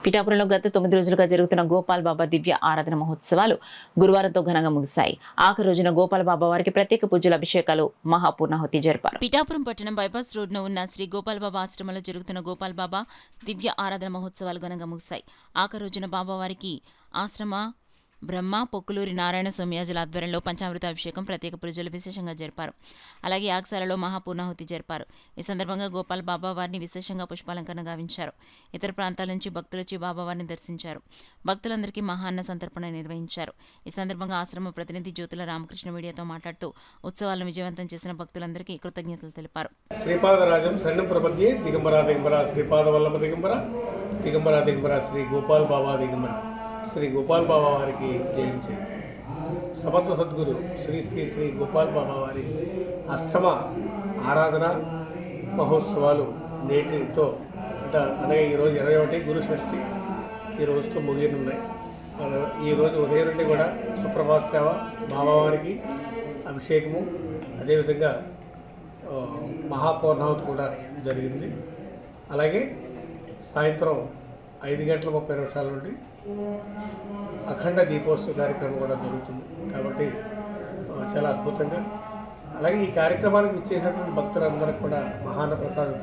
పిఠాపురంలో గత 9 రోజులుగా జరుగుతున్న గోపాల్ బాబా దివ్య ఆరాధన మహోత్సవాలు గురువారంతో ఘనంగా ముగిశాయి. ఆఖరి రోజున గోపాల్ బాబా వారికి ప్రత్యేక పూజలు, అభిషేకాలు, మహాపూర్ణాహుతి జరిపారు. పిఠాపురం పట్టణం బైపాస్ రోడ్డున ఉన్న శ్రీ గోపాల్ బాబా ఆశ్రమంలో జరుగుతున్న గోపాల్ బాబా దివ్య ఆరాధన మహోత్సవాలు ఘనంగా ముగిశాయి. ఆఖరి రోజున బాబావారికి ఆశ్రమ బ్రహ్మ పొక్కులూరి నారాయణ సోమయాజుల ఆధ్వర్యంలో పంచామృత అభిషేకం, ప్రత్యేక పూజలు విశేషంగా జరిపారు. అలాగే యాగశాలలో మహాపూర్ణాహుతి జరిపారు. ఈ సందర్భంగా గోపాల్ బాబా వారిని విశేషంగా పుష్పాలంకరణ గావించారు. ఇతర ప్రాంతాల నుంచి భక్తులు వచ్చి బాబావారిని దర్శించారు. భక్తులందరికీ మహాన్న సంతర్పణ నిర్వహించారు. ఈ సందర్భంగా ఆశ్రమ ప్రతినిధి జ్యోతుల రామకృష్ణ మీడియాతో మాట్లాడుతూ ఉత్సవాలను విజయవంతం చేసిన భక్తులందరికీ కృతజ్ఞతలు తెలిపారు. శ్రీపాదరాజం శరణం ప్రపద్యే దిగంబర దిగంబర శ్రీపాద వల్లభ దిగంబర దిగంబర దిగంబర శ్రీ గోపాల్ బాబా దిగంబర శ్రీ గోపాల్ బాబా వారికి జయంతి. సమర్థ సద్గురు శ్రీ శ్రీ శ్రీ గోపాల్ బాబా వారి అష్టమ ఆరాధన మహోత్సవాలు నేటితో అనగా ఈరోజు 21 గురు షష్ఠి ఈ రోజుతో ముగియనున్నాయి. ఈరోజు ఉదయం నుండి కూడా సుప్రభాత సేవ, బాబావారికి అభిషేకము, అదేవిధంగా మహాపూర్ణాహుతి కూడా జరిగింది. అలాగే సాయంత్రం 5:30 నుండి అఖండ దీపోత్సవ కార్యక్రమం కూడా జరుగుతుంది. కాబట్టి చాలా అద్భుతంగా, అలాగే ఈ కార్యక్రమానికి ఇచ్చేసినటువంటి భక్తులందరికీ కూడా మహాన్న ప్రసాదం